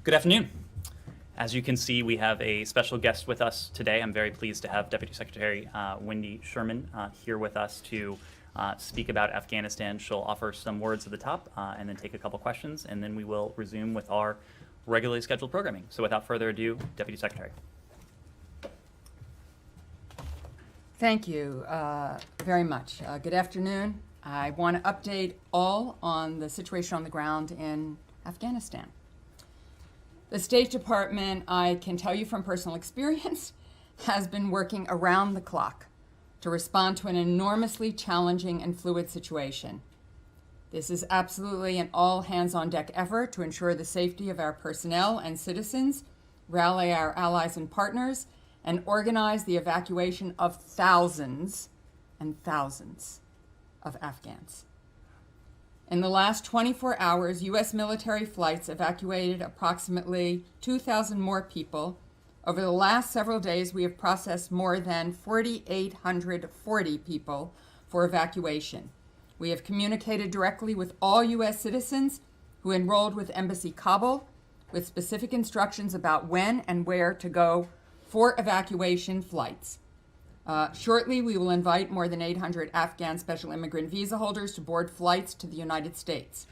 Good afternoon. As you can see, we have a special guest with us today. I'm very pleased to have Deputy Secretary Wendy Sherman here with us to speak about Afghanistan. She'll offer some words at the top and then take a couple questions, and then we will resume with our regularly scheduled programming. So without further ado, Deputy Secretary. Thank you very much. Good afternoon. I want to update all on the situation on the ground in Afghanistan. The State Department, I can tell you from personal experience, has been working around the clock to respond to an enormously challenging and fluid situation. This is absolutely an all-hands-on-deck effort to ensure the safety of our personnel and citizens, rally our allies and partners, and organize the evacuation of thousands and thousands of Afghans. In the last 24 hours, U.S. military flights evacuated approximately 2,000 more people. Over the last several days, we have processed more than 4,840 people for evacuation. We have communicated directly with all U.S. citizens who enrolled with Embassy Kabul with specific instructions about when and where to go for evacuation flights. Shortly, we will invite more than 800 Afghan special immigrant visa holders to board flights to the United States.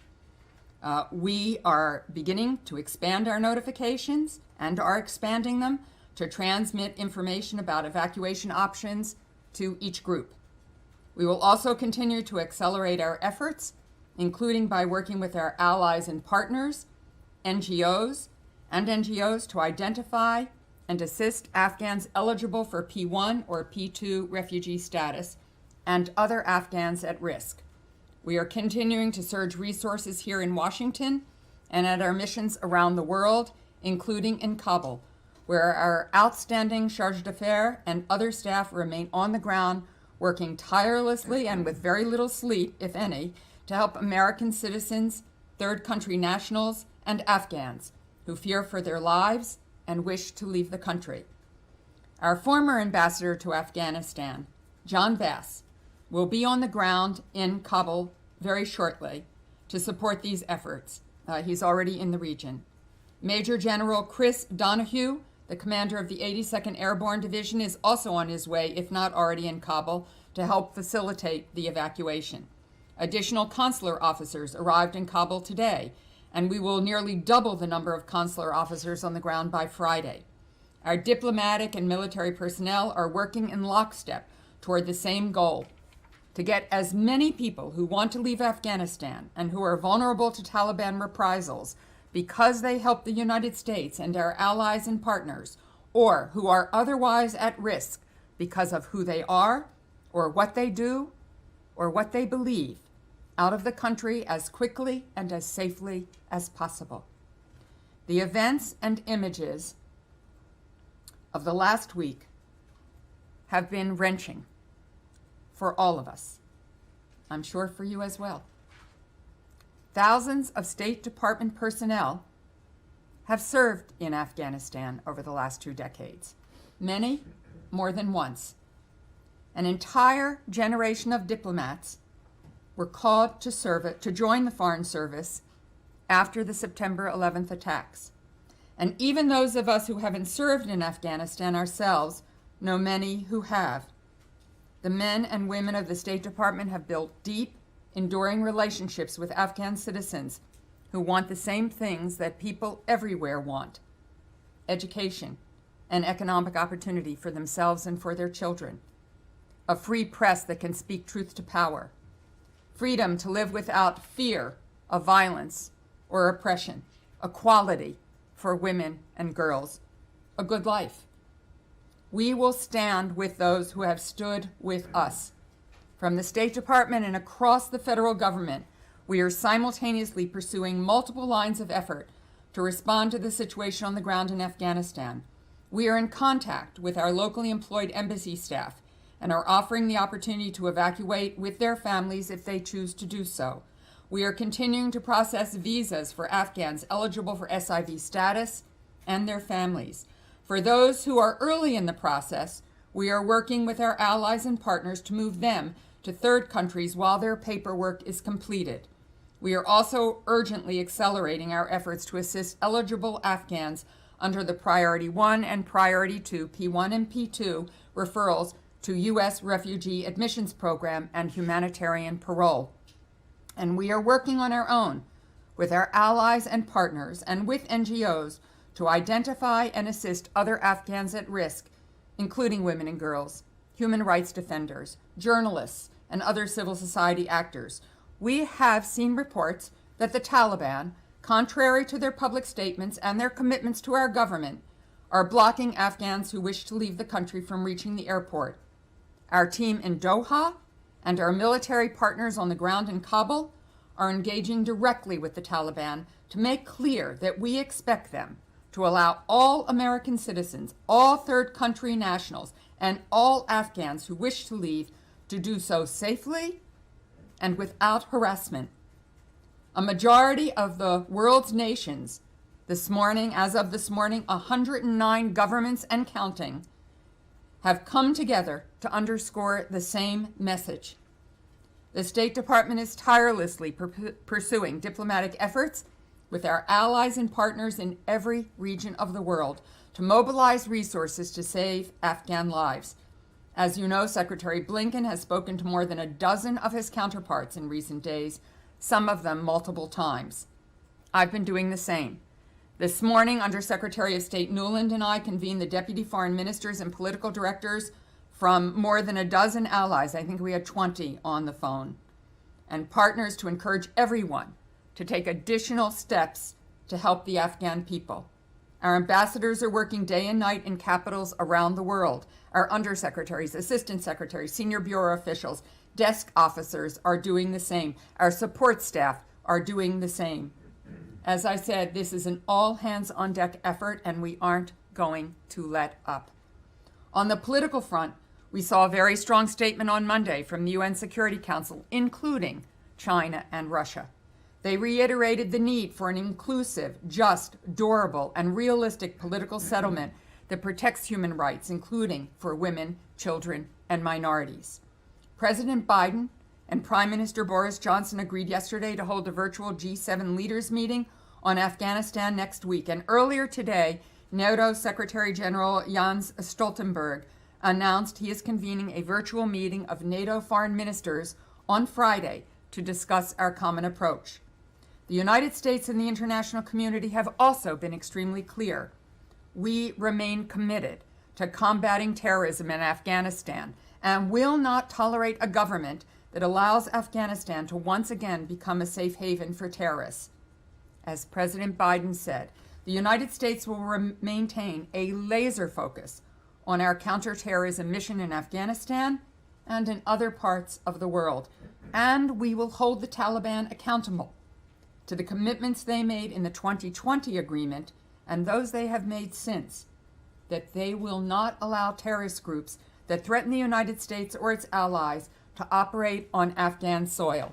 We are beginning to expand our notifications and are expanding them to transmit information about evacuation options to each group. We will also continue to accelerate our efforts, including by working with our allies and partners, NGOs to identify and assist Afghans eligible for P1 or P2 refugee status and other Afghans at risk. We are continuing to surge resources here in Washington and at our missions around the world, including in Kabul, where our outstanding charge d'affaires and other staff remain on the ground, working tirelessly and with very little sleep, if any, to help American citizens, third country nationals, and Afghans who fear for their lives and wish to leave the country. Our former ambassador to Afghanistan, John Bass, will be on the ground in Kabul very shortly to support these efforts. He's already in the region. Major General Chris Donahue, the commander of the 82nd Airborne Division, is also on his way, if not already in Kabul, to help facilitate the evacuation. Additional consular officers arrived in Kabul today, and we will nearly double the number of consular officers on the ground by Friday. Our diplomatic and military personnel are working in lockstep toward the same goal: to get as many people who want to leave Afghanistan and who are vulnerable to Taliban reprisals because they help the United States and our allies and partners, or who are otherwise at risk because of who they are, or what they do, or what they believe, out of the country as quickly and as safely as possible. The events and images of the last week have been wrenching for all of us. I'm sure for you as well. Thousands of State Department personnel have served in Afghanistan over the last 2 decades, many more than once. An entire generation of diplomats were called to join the Foreign Service after the September 11th attacks. And even those of us who haven't served in Afghanistan ourselves know many who have. The men and women of the State Department have built deep, enduring relationships with Afghan citizens who want the same things that people everywhere want: education and economic opportunity for themselves and for their children, a free press that can speak truth to power, freedom to live without fear of violence or oppression, equality for women and girls, a good life. We will stand with those who have stood with us. From the State Department and across the federal government, we are simultaneously pursuing multiple lines of effort to respond to the situation on the ground in Afghanistan. We are in contact with our locally employed embassy staff and are offering the opportunity to evacuate with their families if they choose to do so. We are continuing to process visas for Afghans eligible for SIV status and their families. For those who are early in the process, we are working with our allies and partners to move them to third countries while their paperwork is completed. We are also urgently accelerating our efforts to assist eligible Afghans under the Priority 1 and Priority 2, P1 and P2 referrals to U.S. Refugee Admissions Program and humanitarian parole. And we are working on our own with our allies and partners and with NGOs to identify and assist other Afghans at risk, including women and girls, human rights defenders, journalists, and other civil society actors. We have seen reports that the Taliban, contrary to their public statements and their commitments to our government, are blocking Afghans who wish to leave the country from reaching the airport. Our team in Doha and our military partners on the ground in Kabul are engaging directly with the Taliban to make clear that we expect them to allow all American citizens, all third country nationals, and all Afghans who wish to leave to do so safely and without harassment. A majority of the world's nations this morning, as of this morning, 109 governments and counting, have come together to underscore the same message. The State Department is tirelessly pursuing diplomatic efforts with our allies and partners in every region of the world to mobilize resources to save Afghan lives. As you know, Secretary Blinken has spoken to more than a dozen of his counterparts in recent days, some of them multiple times. I've been doing the same. This morning, Under Secretary of State Nuland and I convened the deputy foreign ministers and political directors from more than a dozen allies. I think we had 20 on the phone, and partners to encourage everyone to take additional steps to help the Afghan people. Our ambassadors are working day and night in capitals around the world. Our undersecretaries, assistant secretaries, senior bureau officials, desk officers are doing the same. Our support staff are doing the same. As I said, this is an all-hands-on-deck effort, and we aren't going to let up. On the political front, we saw a very strong statement on Monday from the UN Security Council, including China and Russia. They reiterated the need for an inclusive, just, durable, and realistic political settlement that protects human rights, including for women, children, and minorities. President Biden and Prime Minister Boris Johnson agreed yesterday to hold a virtual G7 leaders meeting on Afghanistan next week. And earlier today, NATO Secretary General Jens Stoltenberg announced he is convening a virtual meeting of NATO foreign ministers on Friday to discuss our common approach. The United States and the international community have also been extremely clear. We remain committed to combating terrorism in Afghanistan and will not tolerate a government that allows Afghanistan to once again become a safe haven for terrorists. As President Biden said, the United States will maintain a laser focus on our counterterrorism mission in Afghanistan and in other parts of the world, and we will hold the Taliban accountable to the commitments they made in the 2020 agreement and those they have made since, that they will not allow terrorist groups that threaten the United States or its allies to operate on Afghan soil.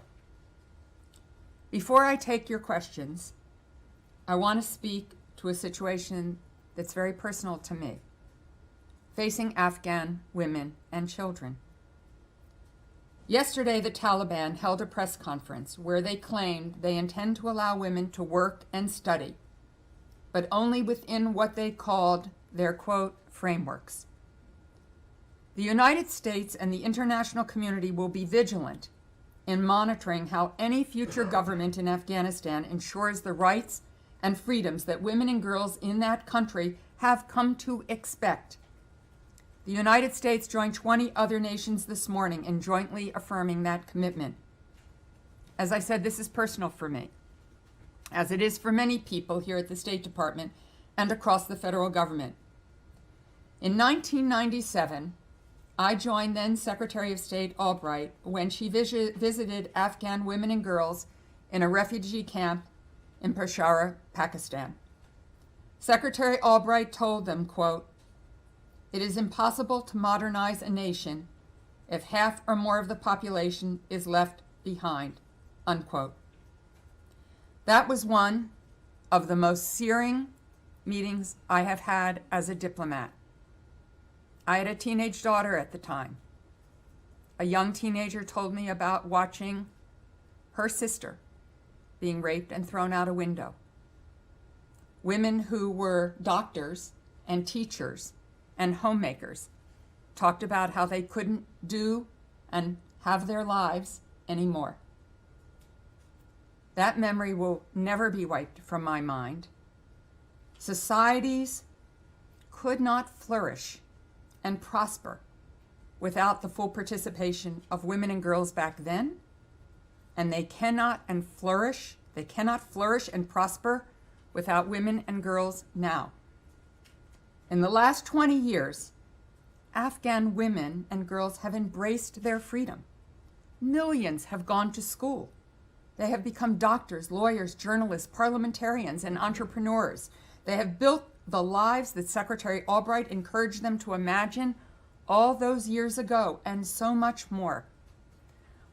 Before I take your questions, I want to speak to a situation that's very personal to me, facing Afghan women and children. Yesterday, the Taliban held a press conference where they claimed they intend to allow women to work and study, but only within what they called their, quote, frameworks. The United States and the international community will be vigilant in monitoring how any future government in Afghanistan ensures the rights and freedoms that women and girls in that country have come to expect. The United States joined 20 other nations this morning in jointly affirming that commitment. As I said, this is personal for me, as it is for many people here at the State Department and across the federal government. In 1997, I joined then Secretary of State Albright when she visited Afghan women and girls in a refugee camp in Peshawar, Pakistan. Secretary Albright told them, quote, "It is impossible to modernize a nation if half or more of the population is left behind," unquote. That was one of the most searing meetings I have had as a diplomat. I had a teenage daughter at the time. A young teenager told me about watching her sister being raped and thrown out a window. Women who were doctors and teachers and homemakers talked about how they couldn't do and have their lives anymore. That memory will never be wiped from my mind. Societies could not flourish and prosper without the full participation of women and girls back then, and they cannot flourish and prosper without women and girls now. In the last 20 years, Afghan women and girls have embraced their freedom. Millions have gone to school. They have become doctors, lawyers, journalists, parliamentarians, and entrepreneurs. They have built the lives that Secretary Albright encouraged them to imagine all those years ago, and so much more.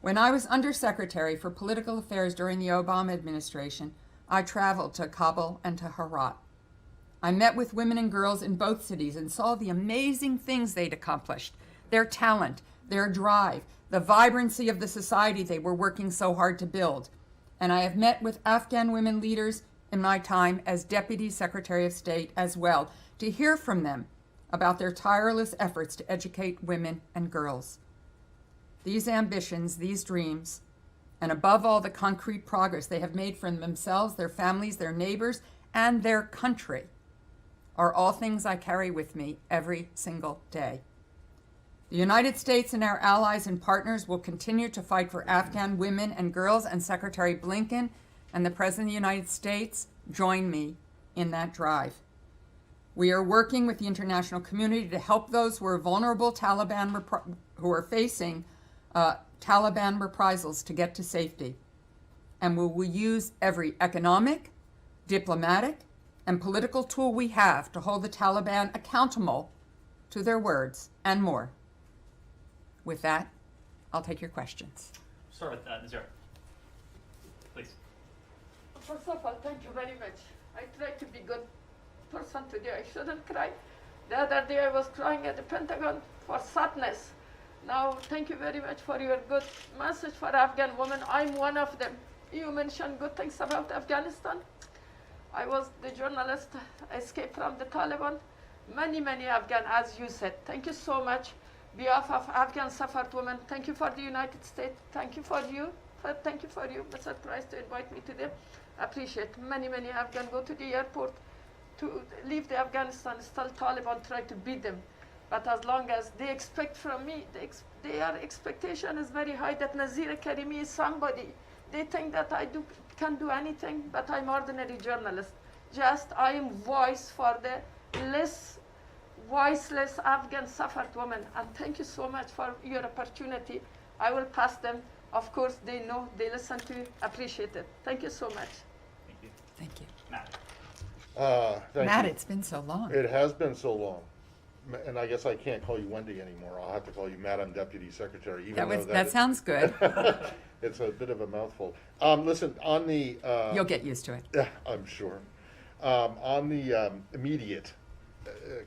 When I was Undersecretary for Political Affairs during the Obama administration, I traveled to Kabul and to Herat. I met with women and girls in both cities and saw the amazing things they'd accomplished, their talent, their drive, the vibrancy of the society they were working so hard to build. And I have met with Afghan women leaders in my time as Deputy Secretary of State as well, to hear from them about their tireless efforts to educate women and girls. These ambitions, these dreams, and above all the concrete progress they have made for themselves, their families, their neighbors, and their country, are all things I carry with me every single day. The United States and our allies and partners will continue to fight for Afghan women and girls, and Secretary Blinken and the President of the United States join me in that drive. We are working with the international community to help those who are vulnerable who are facing Taliban reprisals to get to safety. And we will use every economic, diplomatic, and political tool we have to hold the Taliban accountable to their words and more. With that, I'll take your questions. Start with Nazir. Please. First of all, thank you very much. I tried to be good person today. I shouldn't cry. The other day I was crying at the Pentagon for sadness. Now, thank you very much for your good message for Afghan women. I'm one of them. You mentioned good things about Afghanistan. I was the journalist, escaped from the Taliban. Many Afghan, as you said. Thank you so much. Behalf of Afghan suffered women, thank you for the United States. Thank you for you. Thank you for you, Mr. Price, to invite me today. Appreciate. Many Afghan go to the airport to leave the Afghanistan. Still Taliban try to beat them. But as long as they expect from me, their expectation is very high that Nazir Karimi is somebody. They think that I can do anything, but I'm ordinary journalist. Just I am voice for the less voiceless Afghan suffered women. And thank you so much for your opportunity. I will pass them. Of course, they know, they listen to you. Appreciate it. Thank you so much. Thank you. Thank you. Matt. Thank Matt, you. it's been so long. It has been so long. And I guess I can't call you Wendy anymore. I'll have to call you Madam Deputy Secretary, even though That sounds good. it's a bit of a mouthful. Listen, on the... You'll get used to it. I'm sure. On the immediate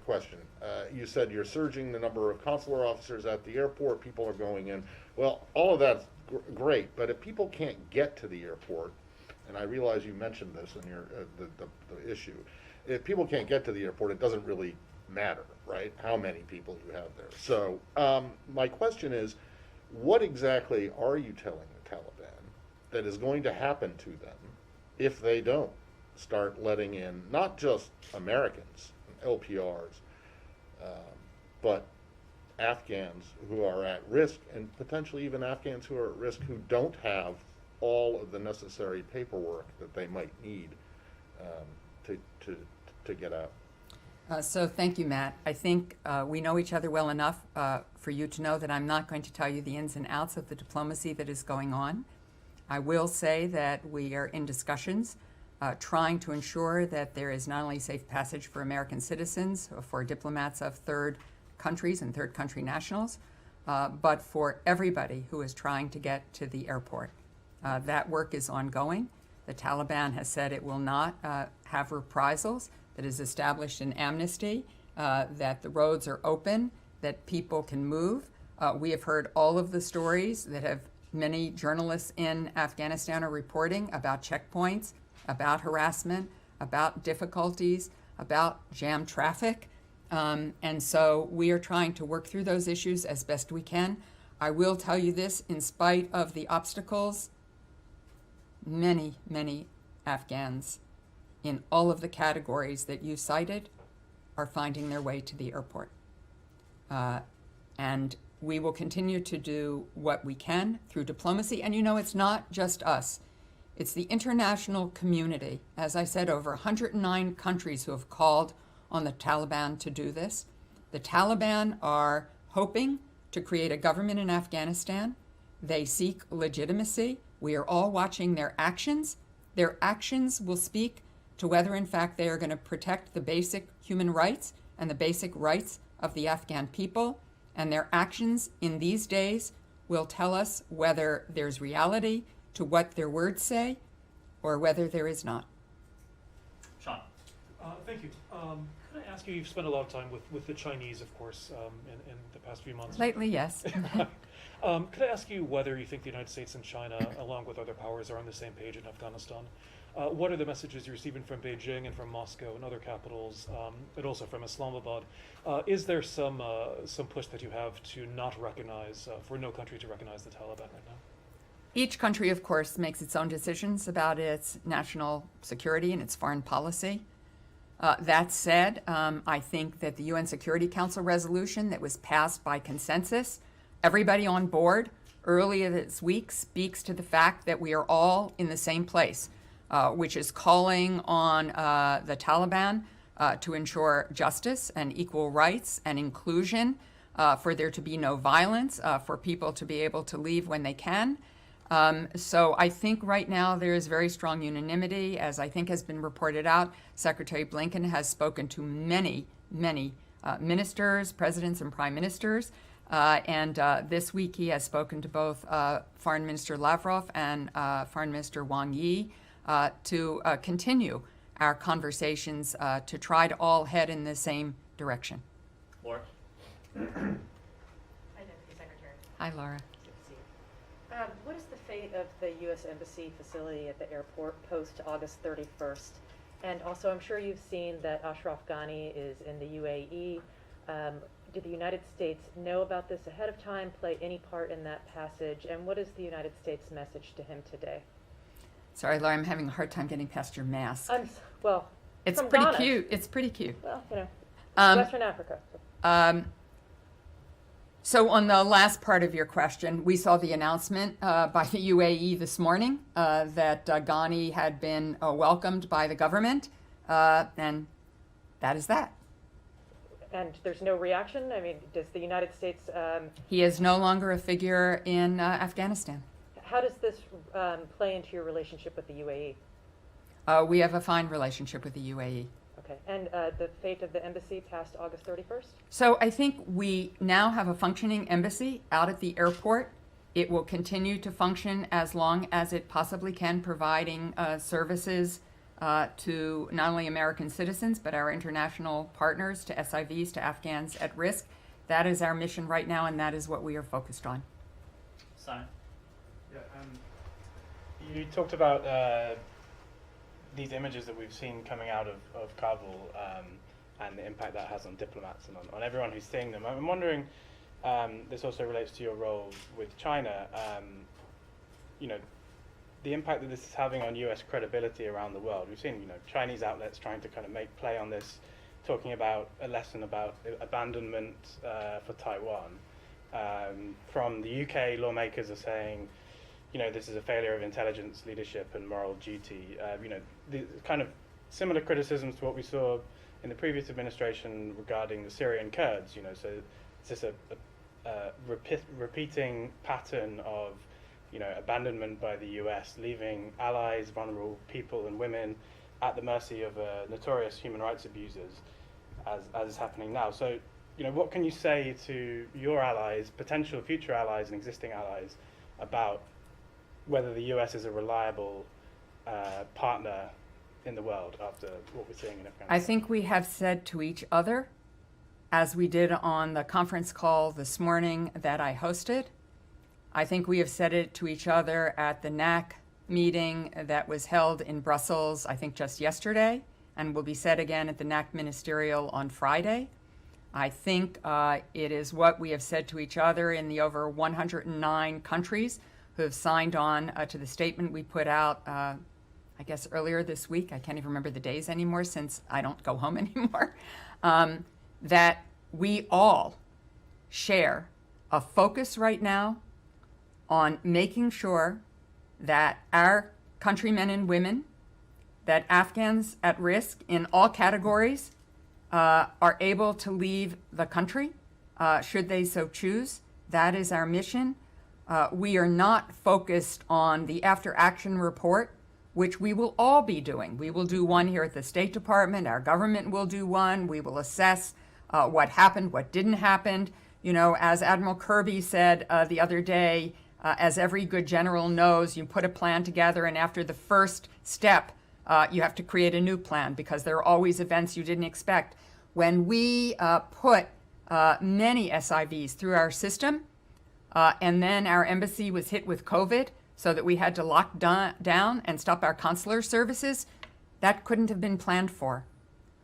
question, you said you're surging the number of consular officers at the airport, people are going in. Well, all of that's great, but if people can't get to the airport, and I realize you mentioned this in your the issue, if people can't get to the airport, it doesn't really matter, right, how many people you have there. So my question is, what exactly are you telling the Taliban that is going to happen to them if they don't start letting in not just Americans, LPRs, but Afghans who are at risk, and potentially even Afghans who are at risk who don't have all of the necessary paperwork that they might need to get out? So thank you, Matt. I think we know each other well enough for you to know that I'm not going to tell you the ins and outs of the diplomacy that is going on. I will say that we are in discussions trying to ensure that there is not only safe passage for American citizens, for diplomats of third countries and third country nationals, but for everybody who is trying to get to the airport. That work is ongoing. The Taliban has said it will not have reprisals, that is established an amnesty, that the roads are open, that people can move. We have heard all of the stories that have many journalists in Afghanistan are reporting about checkpoints, about harassment, about difficulties, about jam traffic. And so we are trying to work through those issues as best we can. I will tell you this, in spite of the obstacles, many, many Afghans in all of the categories that you cited are finding their way to the airport. And we will continue to do what we can through diplomacy. And you know, it's not just us. It's the international community. As I said, over 109 countries who have called on the Taliban to do this. The Taliban are hoping to create a government in Afghanistan. They seek legitimacy. We are all watching their actions. Their actions will speak to whether, in fact, they are going to protect the basic human rights and the basic rights of the Afghan people. And their actions in these days will tell us whether there's reality to what their words say or whether there is not. Sean. Thank you. Could I ask you, you've spent a lot of time with the Chinese, of course, in the past few months. Lately, yes. Could I ask you whether you think the United States and China, along with other powers, are on the same page in Afghanistan? What are the messages you're receiving from Beijing and from Moscow and other capitals, and also from Islamabad? Is there some push that you have to not recognize, for no country to recognize the Taliban right now? Each country, of course, makes its own decisions about its national security and its foreign policy. That said, I think that the UN Security Council resolution that was passed by consensus, everybody on board earlier this week, speaks to the fact that we are all in the same place, which is calling on the Taliban to ensure justice and equal rights and inclusion, for there to be no violence, for people to be able to leave when they can. So I think right now there is very strong unanimity. As I think has been reported out, Secretary Blinken has spoken to many, many ministers, presidents and prime ministers. And this week he has spoken to both Foreign Minister Lavrov and Foreign Minister Wang Yi to continue our conversations to try to all head in the same direction. Laura. Hi, Deputy Secretary. Hi, Laura. Good to see you. What is the fate of the U.S. Embassy facility at the airport post August 31st? And also, I'm sure you've seen that Ashraf Ghani is in the UAE. Did the United States know about this ahead of time, play any part in that passage? And what is the United States' message to him today? Sorry, Laura, I'm having a hard time getting past your mask. It's It's pretty Ghana. cute. It's pretty cute. Well, you know, Um, Western Africa. So on the last part of your question, we saw the announcement by the UAE this morning that Ghani had been welcomed by the government, and that is that. And there's no reaction? I mean, does the United States, He is no longer a figure in Afghanistan. how does this play into your relationship with the UAE? We have a fine relationship with the UAE. Okay, and the fate of the embassy past August 31st? So I think we now have a functioning embassy out at the airport. It will continue to function as long as it possibly can, providing services to not only American citizens, but our international partners, to SIVs, to Afghans at risk. That is our mission right now, and that is what we are focused on. Simon. Yeah, you talked about these images that we've seen coming out of Kabul and the impact that has on diplomats and on everyone who's seeing them. I'm wondering, this also relates to your role with China, the impact that this is having on US credibility around the world. We've seen, Chinese outlets trying to kind of make play on this, talking about a lesson about abandonment for Taiwan. From the UK, lawmakers are saying, this is a failure of intelligence, leadership, and moral duty. The kind of similar criticisms to what we saw in the previous administration regarding the Syrian Kurds. So it's just a repeating pattern of, abandonment by the US, leaving allies, vulnerable people, and women at the mercy of notorious human rights abusers, as is happening now. So, what can you say to your allies, potential future allies, and existing allies about whether the US is a reliable partner in the world after what we're seeing in Afghanistan? I think we have said to each other, as we did on the conference call this morning that I hosted, I think we have said it to each other at the NAC meeting that was held in Brussels, I think just yesterday, and will be said again at the NAC ministerial on Friday. I think it is what we have said to each other in the over 109 countries who have signed on to the statement we put out, I guess earlier this week. I can't even remember the days anymore since I don't go home anymore. That we all share a focus right now on making sure that our countrymen and women, that Afghans at risk in all categories, are able to leave the country, should they so choose. That is our mission. We are not focused on the after action report, which we will all be doing. We will do one here at the State Department. Our government will do one. We will assess what happened, what didn't happen. You know, as Admiral Kirby said the other day, as every good general knows, you put a plan together, and after the first step, you have to create a new plan because there are always events you didn't expect. When we put many SIVs through our system, and then our embassy was hit with COVID, so that we had to lock down and stop our consular services, that couldn't have been planned for.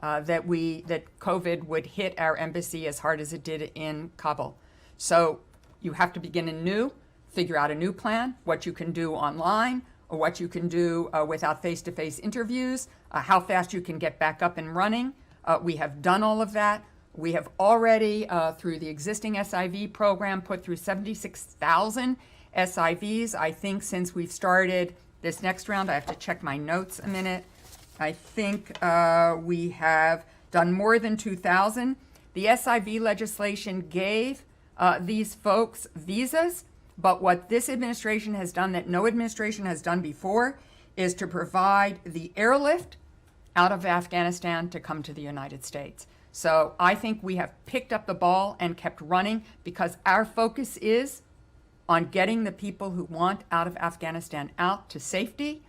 That COVID would hit our embassy as hard as it did in Kabul. So you have to begin anew, figure out a new plan, what you can do online, or what you can do without face-to-face interviews, how fast you can get back up and running. We have done all of that. We have already, through the existing SIV program, put through 76,000 SIVs. I think since we've started this next round, I have to check my notes a minute. I think we have done more than 2,000. The SIV legislation gave these folks visas, but what this administration has done that no administration has done before is to provide the airlift out of Afghanistan to come to the United States. So I think we have picked up the ball and kept running because our focus is on getting the people who want out of Afghanistan out to safety.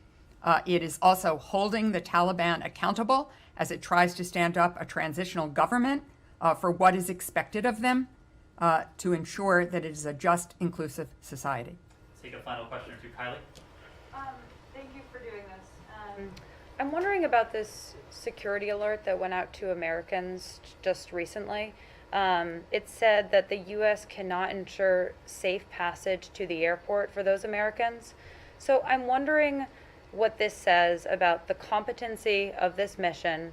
It is also holding the Taliban accountable as it tries to stand up a transitional government for what is expected of them to ensure that it is a just, inclusive society. Let's take a final question or two. Kylie? Thank you for doing this. I'm wondering about this security alert that went out to Americans just recently. It said that the U.S. cannot ensure safe passage to the airport for those Americans. So I'm wondering what this says about the competency of this mission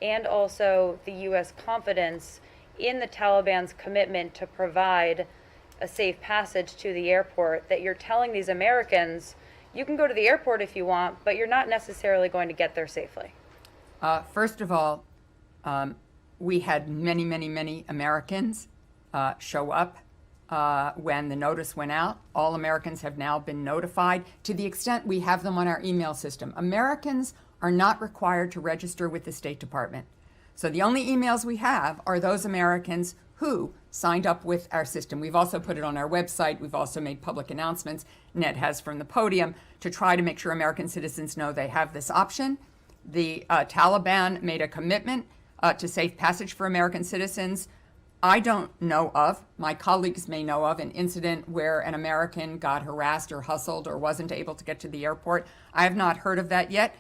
and also the U.S. confidence in the Taliban's commitment to provide a safe passage to the airport, that you're telling these Americans, you can go to the airport if you want, but you're not necessarily going to get there safely. First of all, we had many, many, many Americans show up when the notice went out. All Americans have now been notified to the extent we have them on our email system. Americans are not required to register with the State Department. So the only emails we have are those Americans who signed up with our system. We've also put it on our website. We've also made public announcements, Ned has from the podium, to try to make sure American citizens know they have this option. The Taliban made a commitment to safe passage for American citizens. I don't know of, my colleagues may know of, an incident where an American got harassed or hustled or wasn't able to get to the airport. I have not heard of that yet.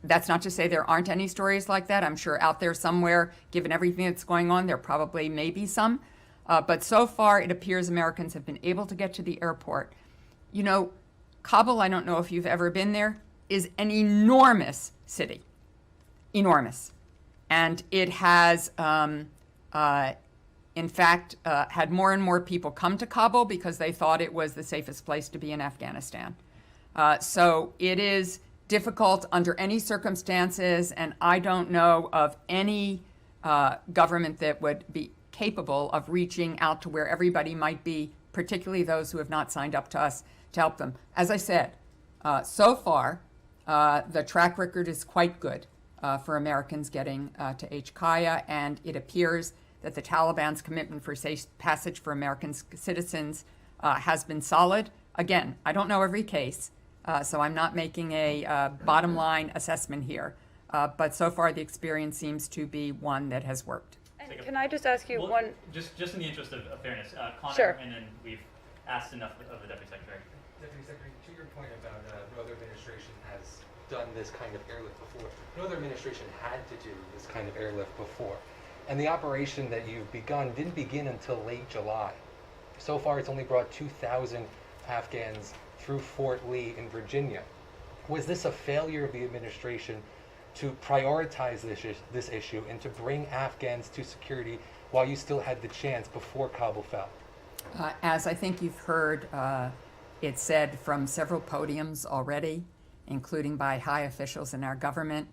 That's not to say there aren't any stories like that. I'm sure out there somewhere, given everything that's going on, there probably may be some. But so far, it appears Americans have been able to get to the airport. You know, Kabul, I don't know if you've ever been there, is an enormous city. Enormous. And it has, in fact, had more and more people come to Kabul because they thought it was the safest place to be in Afghanistan. So it is difficult under any circumstances, and I don't know of any government that would be capable of reaching out to where everybody might be, particularly those who have not signed up to us to help them. As I said, so far, the track record is quite good for Americans getting to HKaya, and it appears that the Taliban's commitment for safe passage for American citizens has been solid. Again, I don't know every case, so I'm not making a bottom line assessment here. But so far, the experience seems to be one that has worked. And can I just ask you Well, one? Just in the interest of fairness, Connor, Sure. and then we've asked enough of the Deputy Secretary. Deputy Secretary, to your point about no other administration has done this kind of airlift before, no other administration had to do this kind of airlift before. And the operation that you've begun didn't begin until late July. So far, it's only brought 2,000 Afghans through Fort Lee in Virginia. Was this a failure of the administration to prioritize this issue and to bring Afghans to security while you still had the chance before Kabul fell? As I think you've heard it said from several podiums already, including by high officials in our government,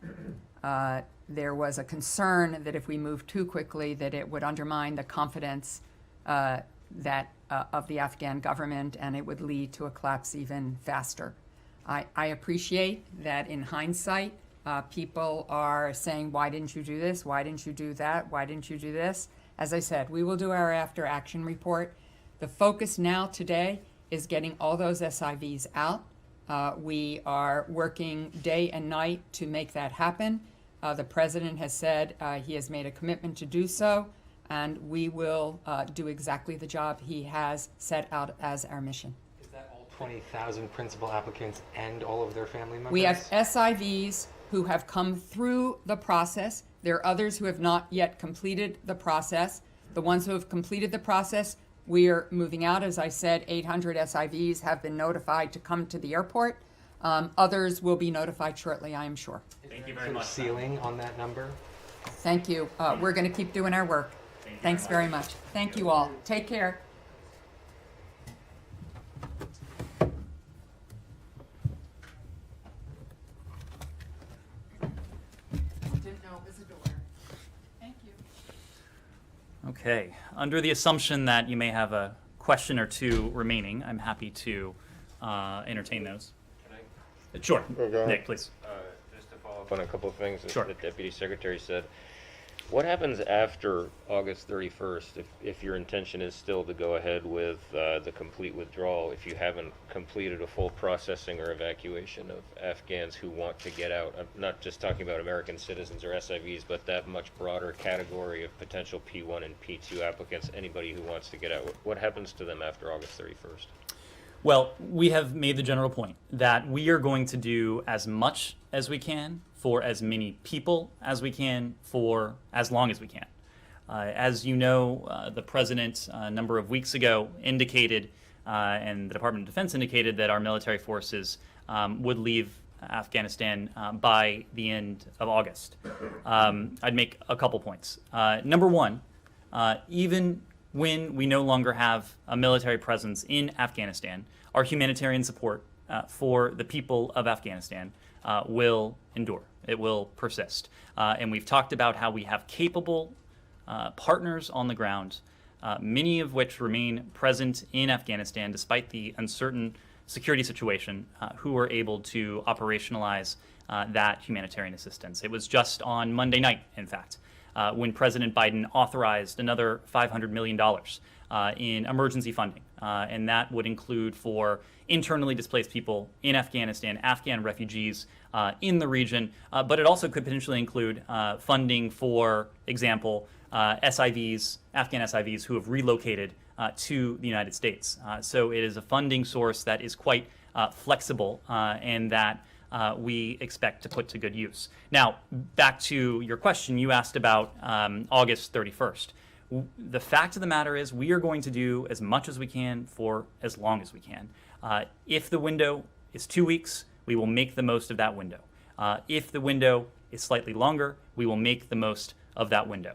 there was a concern that if we moved too quickly, that it would undermine the confidence of the Afghan government, and it would lead to a collapse even faster. I appreciate that in hindsight, people are saying, why didn't you do this? Why didn't you do that? Why didn't you do this? As I said, we will do our after action report. The focus now today is getting all those SIVs out. We are working day and night to make that happen. The president has said he has made a commitment to do so, and we will do exactly the job he has set out as our mission. Is that all 20,000 principal applicants and all of their family members? We have SIVs who have come through the process. There are others who have not yet completed the process. The ones who have completed the process, we are moving out. As I said, 800 SIVs have been notified to come to the airport. Others will be notified shortly, I am sure. Thank you very much. Ceiling on that number? Thank you. We're going to keep doing our work. Thanks very much. Thank you all. Take care. Didn't know it was a door. Thank you. Okay. Under the assumption that you may have a question or two remaining, I'm happy to entertain those. Sure. Oh, go ahead. Nick, please. Just to follow up on a couple of things that Sure. the Deputy Secretary said. What happens after August 31st if your intention is still to go ahead with the complete withdrawal, if you haven't completed a full processing or evacuation of Afghans who want to get out? I'm not just talking about American citizens or SIVs, but that much broader category of potential P1 and P2 applicants, anybody who wants to get out. What happens to them after August 31st? Well, we have made the general point that we are going to do as much as we can for as many people as we can for as long as we can. As you know, the president a number of weeks ago indicated, and the Department of Defense indicated, that our military forces would leave Afghanistan by the end of August. I'd make a couple points. Number one, even when we no longer have a military presence in Afghanistan, our humanitarian support for the people of Afghanistan will endure. It will persist. And we've talked about how we have capable partners on the ground, many of which remain present in Afghanistan despite the uncertain security situation, who are able to operationalize that humanitarian assistance. It was just on Monday night, in fact, when President Biden authorized another $500 million in emergency funding. And that would include for internally displaced people in Afghanistan, Afghan refugees in the region, but it also could potentially include funding, for example, SIVs, Afghan SIVs who have relocated to the United States. So it is a funding source that is quite flexible and that we expect to put to good use. Now, back to your question, you asked about August 31st. The fact of the matter is we are going to do as much as we can for as long as we can. If the window is 2 weeks, we will make the most of that window. If the window is slightly longer, we will make the most of that window.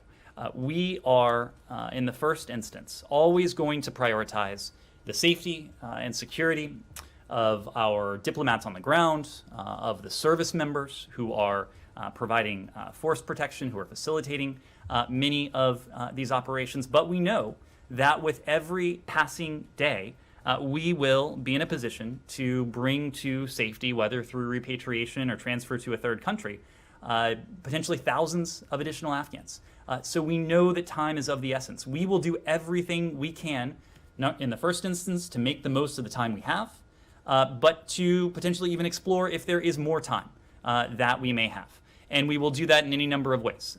We are, in the first instance, always going to prioritize the safety and security of our diplomats on the ground, of the service members who are providing force protection, who are facilitating many of these operations. But we know that with every passing day, we will be in a position to bring to safety, whether through repatriation or transfer to a third country, potentially thousands of additional Afghans. So we know that time is of the essence. We will do everything we can, not in the first instance, to make the most of the time we have, but to potentially even explore if there is more time that we may have. And we will do that in any number of ways.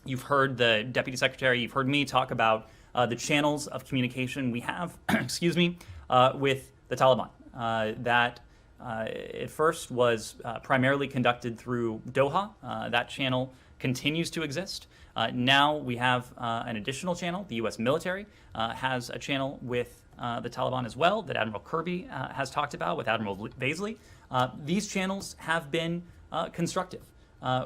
You've heard the Deputy Secretary, you've heard me talk about the channels of communication we have, excuse me, with the Taliban. That at first was primarily conducted through Doha. That channel continues to exist. Now we have an additional channel. The U.S. military has a channel with the Taliban as well that Admiral Kirby has talked about with Admiral Baisley. These channels have been constructive.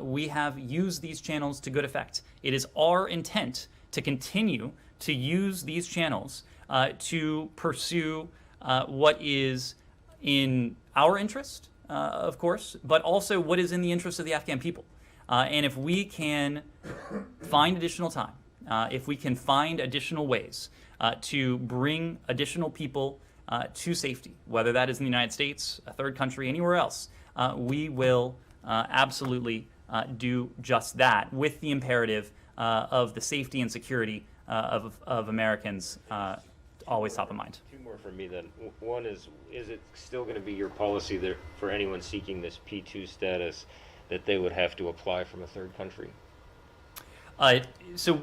We have used these channels to good effect. It is our intent to continue to use these channels to pursue what is in our interest, of course, but also what is in the interest of the Afghan people. And if we can find additional time, if we can find additional ways to bring additional people to safety, whether that is in the United States, a third country, anywhere else, we will absolutely do just that with the imperative of the safety and security of Americans always top of mind. Two more from me then. One is it still going to be your policy that for anyone seeking this P2 status that they would have to apply from a third country? So,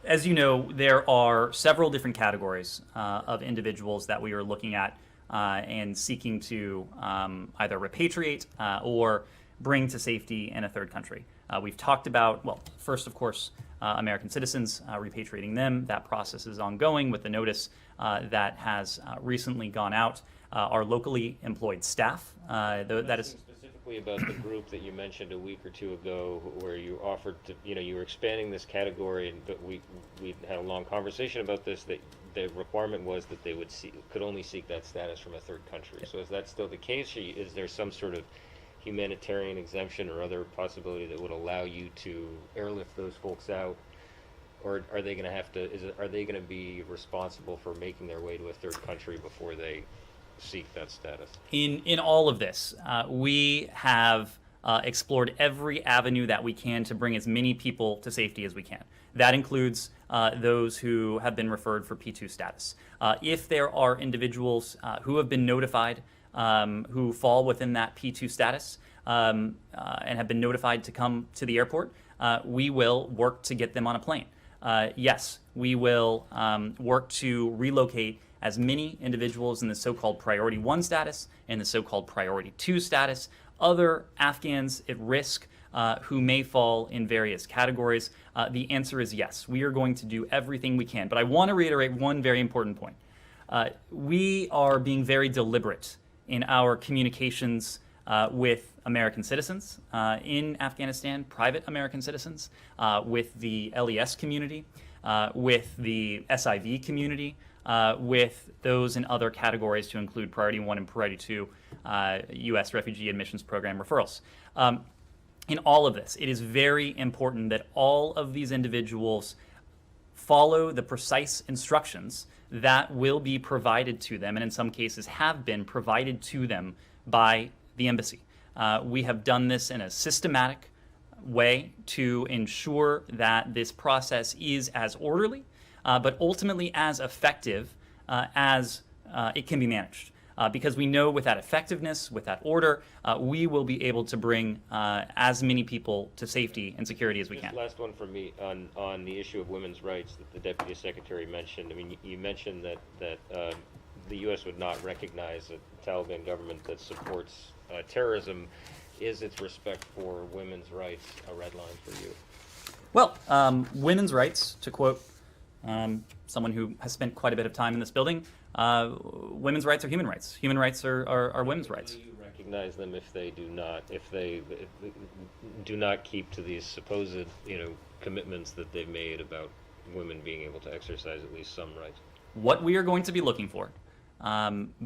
as you know, there are several different categories of individuals that we are looking at and seeking to either repatriate or bring to safety in a third country. We've talked about, well, first, of course, American citizens, repatriating them. That process is ongoing with the notice that has recently gone out. Our locally employed staff, that is specifically about the group that you mentioned a week or two ago, where you offered to, you were expanding this category, but we had a long conversation about this. That the requirement was that they could only seek that status from a third country. So is that still the case? Or is there some sort of humanitarian exemption or other possibility that would allow you to airlift those folks out, or are they going to have to? Are they going to be responsible for making their way to a third country before they seek that status? In all of this, we have explored every avenue that we can to bring as many people to safety as we can. That includes those who have been referred for P2 status. If there are individuals who have been notified who fall within that P2 status and have been notified to come to the airport, we will work to get them on a plane. Yes, we will work to relocate as many individuals in the so-called Priority 1 status and the so-called Priority 2 status, other Afghans at risk who may fall in various categories. The answer is yes. We are going to do everything we can. But I want to reiterate one very important point. We are being very deliberate in our communications with American citizens in Afghanistan, private American citizens, with the LES community, with the SIV community, with those in other categories to include Priority 1 and Priority 2 U.S. Refugee Admissions Program referrals. In all of this, it is very important that all of these individuals follow the precise instructions that will be provided to them, and in some cases have been provided to them by the embassy. We have done this in a systematic way to ensure that this process is as orderly, but ultimately as effective as it can be managed. Because we know with that effectiveness, with that order, we will be able to bring as many people to safety and security as we can. Last one from me on the issue of women's rights that the Deputy Secretary mentioned. I mean, you mentioned that the U.S. would not recognize a Taliban government that supports terrorism. Is its respect for women's rights a red line for you? Well, women's rights, to quote someone who has spent quite a bit of time in this building, women's rights are human rights. Human rights are women's rights. Do you recognize them if they do not keep to these supposed, commitments that they've made about women being able to exercise at least some rights? What we are going to be looking for,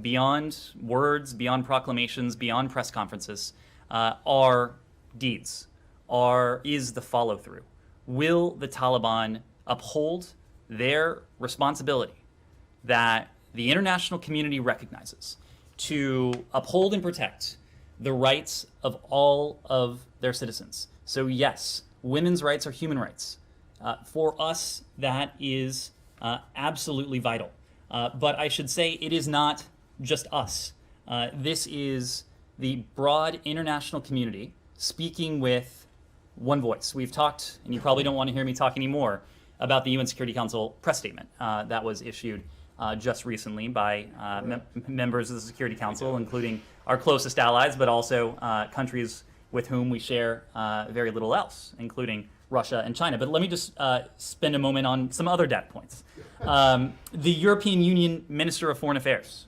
beyond words, beyond proclamations, beyond press conferences, are deeds, is the follow-through. Will the Taliban uphold their responsibility that the international community recognizes to uphold and protect the rights of all of their citizens? So yes, women's rights are human rights. For us, that is absolutely vital. But I should say it is not just us. This is the broad international community speaking with one voice. We've talked, and you probably don't want to hear me talk anymore, about the UN Security Council press statement that was issued just recently by members of the Security Council, including our closest allies, but also countries with whom we share very little else, including Russia and China. But let me just spend a moment on some other data points. The European Union Minister of Foreign Affairs,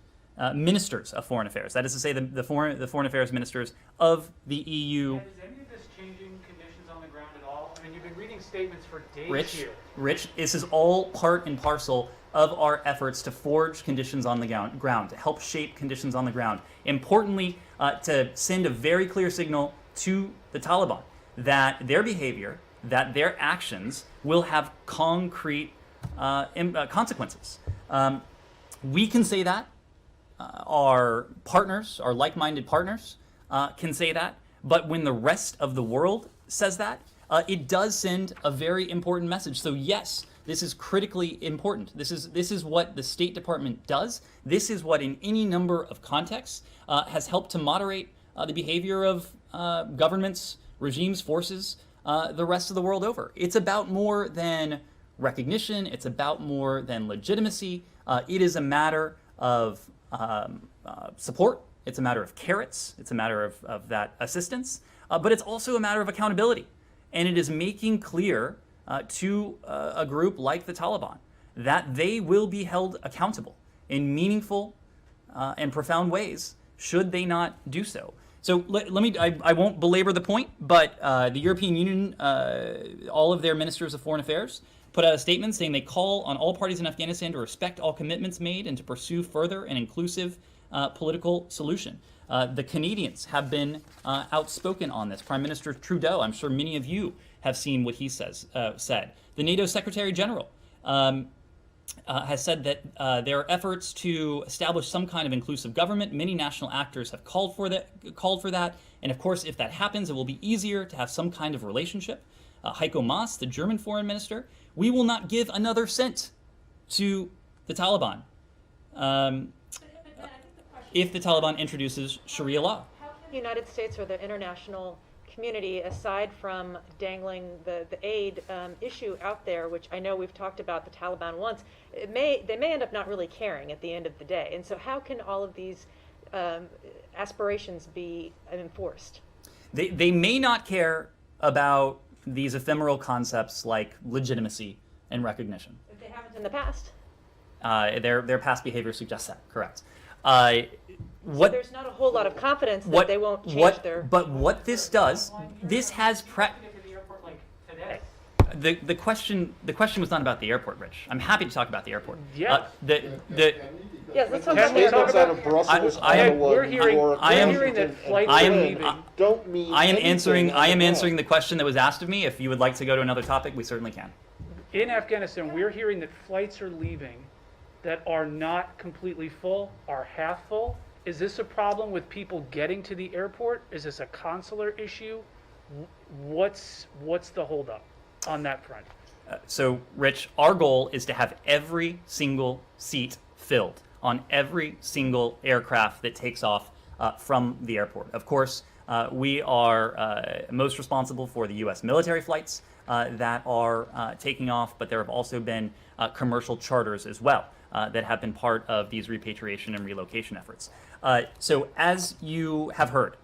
ministers of foreign affairs, that is to say the foreign affairs ministers of the EU. Is any of this changing conditions on the ground at all? I mean, you've been reading statements for days here. Rich, this is all part and parcel of our efforts to forge conditions on the ground, to help shape conditions on the ground. Importantly, to send a very clear signal to the Taliban that their behavior, that their actions will have concrete consequences. We can say that. Our partners, our like-minded partners, can say that. But when the rest of the world says that, it does send a very important message. So yes, this is critically important. This is what the State Department does. This is what, in any number of contexts, has helped to moderate the behavior of governments, regimes, forces, the rest of the world over. It's about more than recognition. It's about more than legitimacy. It is a matter of support. It's a matter of carrots. It's a matter of that assistance. But it's also a matter of accountability. And it is making clear to a group like the Taliban that they will be held accountable in meaningful and profound ways should they not do so. So let me, I won't belabor the point, but the European Union, all of their ministers of foreign affairs, put out a statement saying they call on all parties in Afghanistan to respect all commitments made and to pursue further an inclusive political solution. The Canadians have been outspoken on this. Prime Minister Trudeau, I'm sure many of you have seen what he said. The NATO Secretary General has said that there are efforts to establish some kind of inclusive government. Many national actors have called for that. And of course, if that happens, it will be easier to have some kind of relationship. Heiko Maas, the German foreign minister, we will not give another cent to the Taliban if the Taliban introduces Sharia law. How can the United States or the international community, aside from dangling the aid issue out there, which I know we've talked about the Taliban once, they may end up not really caring at the end of the day. And so how can all of these aspirations be enforced? They may not care about these ephemeral concepts like legitimacy and recognition. If they haven't in the past. Their past behavior suggests that, correct. So there's not a whole lot of confidence that they won't change their... But what this does, this has... The question was not about the airport, Rich. I'm happy to talk about the airport. Yeah. Yes, let's talk Can we talk about of Brussels, we're hearing that flights are leaving. don't mean I am anything answering the question that was asked of me. If you would like to go to another topic, we certainly can. In Afghanistan, we're hearing that flights are leaving that are not completely full, are half full. Is this a problem with people getting to the airport? Is this a consular issue? What's the holdup on that front? So, Rich, our goal is to have every single seat filled on every single aircraft that takes off from the airport. Of course, we are most responsible for the U.S. military flights that are taking off, but there have also been commercial charters as well that have been part of these repatriation and relocation efforts. So as you have heard,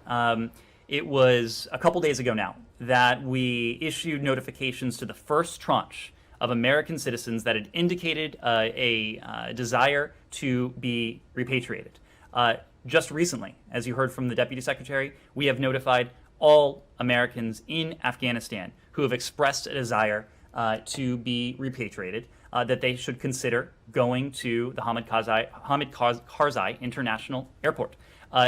it was a couple days ago now that we issued notifications to the first tranche of American citizens that had indicated a desire to be repatriated. Just recently, as you heard from the Deputy Secretary, we have notified all Americans in Afghanistan who have expressed a desire to be repatriated that they should consider going to the Hamid Karzai International Airport.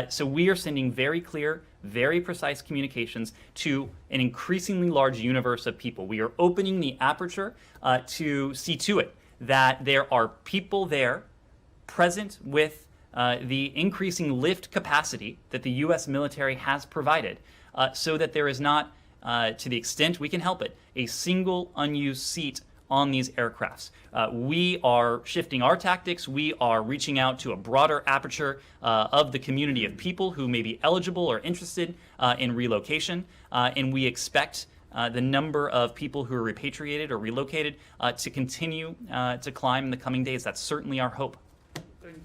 So we are sending very clear, very precise communications to an increasingly large universe of people. We are opening the aperture to see to it that there are people there present with the increasing lift capacity that the U.S. military has provided so that there is not, to the extent we can help it, a single unused seat on these aircrafts. We are shifting our tactics. We are reaching out to a broader aperture of the community of people who may be eligible or interested in relocation. And we expect the number of people who are repatriated or relocated to continue to climb in the coming days. That's certainly our hope.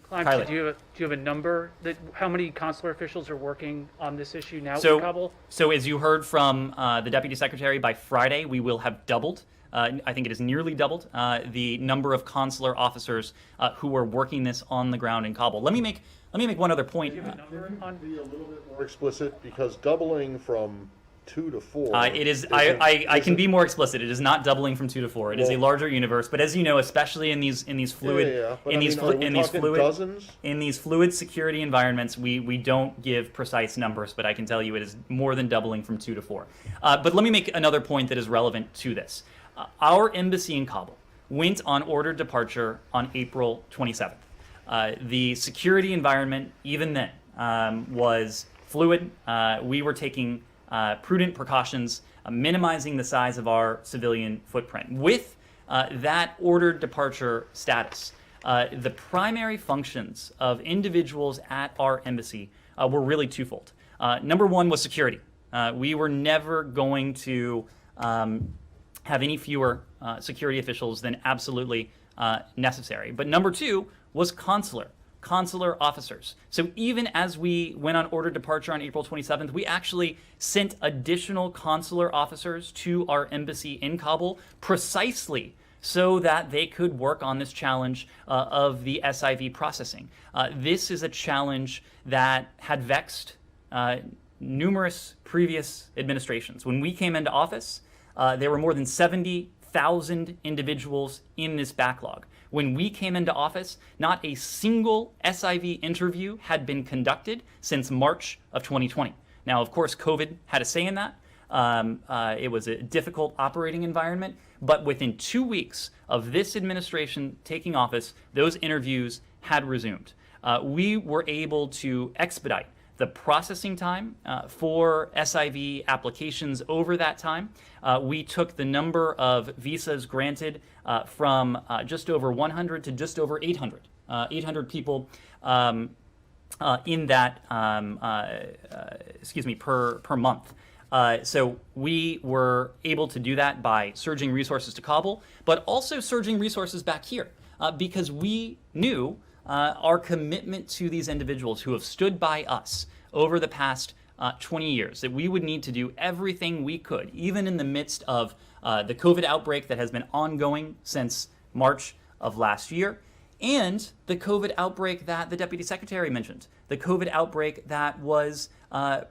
Clyde, Kylie. do you have a number that how many consular officials are working on this issue now So, in Kabul? so as you heard from the Deputy Secretary, by Friday we will have doubled, I think it is nearly doubled, the number of consular officers who are working this on the ground in Kabul. Let me make one other point. Do you have a number on? Be a little bit more explicit, because doubling from 2 to 4. It is. I can be more explicit. It is not doubling from 2 to 4. It is a Well- larger universe. But as you know, especially in these fluid But in I these mean, are we in these talking fluid dozens? in these fluid security environments, we don't give precise numbers. But I can tell you it is more than doubling from 2 to 4. But let me make another point that is relevant to this. Our embassy in Kabul went on ordered departure on April 27th. The security environment, even then, was fluid. We were taking prudent precautions, minimizing the size of our civilian footprint. With that ordered departure status, the primary functions of individuals at our embassy were really twofold. Number one was security. We were never going to have any fewer security officials than absolutely necessary. But number two was consular officers. So even as we went on ordered departure on April 27th, we actually sent additional consular officers to our embassy in Kabul precisely so that they could work on this challenge of the SIV processing. This is a challenge that had vexed numerous previous administrations. When we came into office, there were more than 70,000 individuals in this backlog. When we came into office, not a single SIV interview had been conducted since March of 2020. Now, of course, COVID had a say in that. It was a difficult operating environment, but within 2 weeks of this administration taking office, those interviews had resumed. We were able to expedite the processing time for SIV applications over that time. We took the number of visas granted from just over 100 to just over 800. 800 people in that, per month. So we were able to do that by surging resources to Kabul, but also surging resources back here because we knew our commitment to these individuals who have stood by us over the past 20 years, that we would need to do everything we could, even in the midst of the COVID outbreak that has been ongoing since March of last year, and the COVID outbreak that the Deputy Secretary mentioned, the COVID outbreak that was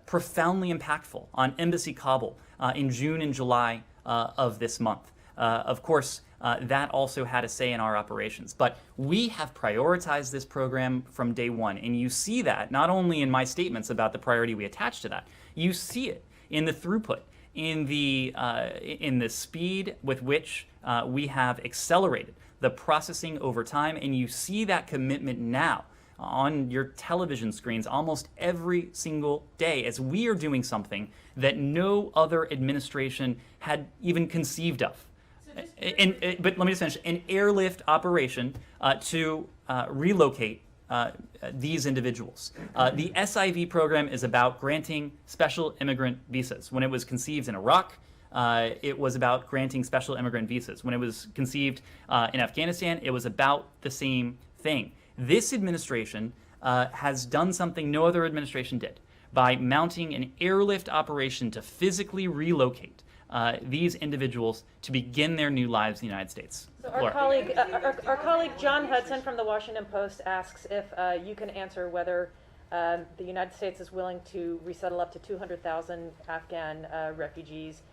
profoundly impactful on Embassy Kabul in June and July of this month. Of course, that also had a say in our operations. But we have prioritized this program from day one. And you see that not only in my statements about the priority we attach to that, you see it in the throughput, in the speed with which we have accelerated the processing over time. And you see that commitment now on your television screens almost every single day as we are doing something that no other administration had even conceived of. But let me just finish. An airlift operation to relocate these individuals. The SIV program is about granting special immigrant visas. When it was conceived in Iraq, it was about granting special immigrant visas. When it was conceived in Afghanistan, it was about the same thing. This administration has done something no other administration did by mounting an airlift operation to physically relocate these individuals to begin their new lives in the United States. So our colleague John Hudson from the Washington Post asks if you can answer whether the United States is willing to resettle up to 200,000 Afghan refugees,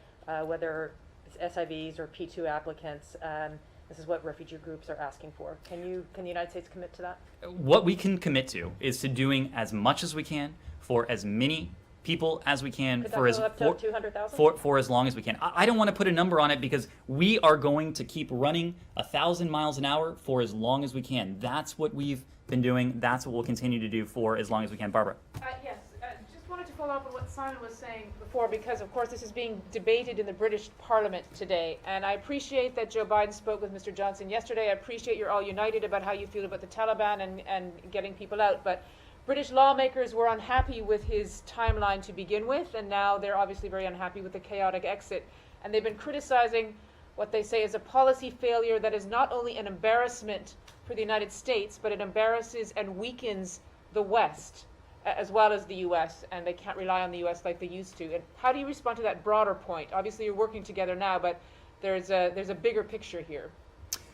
whether it's SIVs or P2 applicants. This is what refugee groups are asking for. Can the United States commit to that? What we can commit to is to doing as much as we can for as many people as we can Could for that as go up to 200,000? for as long as we can. I don't want to put a number on it because we are going to keep running 1,000 miles an hour for as long as we can. That's what we've been doing. That's what we'll continue to do for as long as we can. Barbara. Yes, just wanted to follow up on what Simon was saying before, because of course this is being debated in the British Parliament today, and I appreciate that Joe Biden spoke with Mr. Johnson yesterday. I appreciate you're all united about how you feel about the Taliban and getting people out, but British lawmakers were unhappy with his timeline to begin with, and now they're obviously very unhappy with the chaotic exit. And they've been criticizing what they say is a policy failure that is not only an embarrassment for the United States, but it embarrasses and weakens the West as well as the U.S., and they can't rely on the U.S. like they used to. And how do you respond to that broader point? Obviously, you're working together now, but there's a bigger picture here.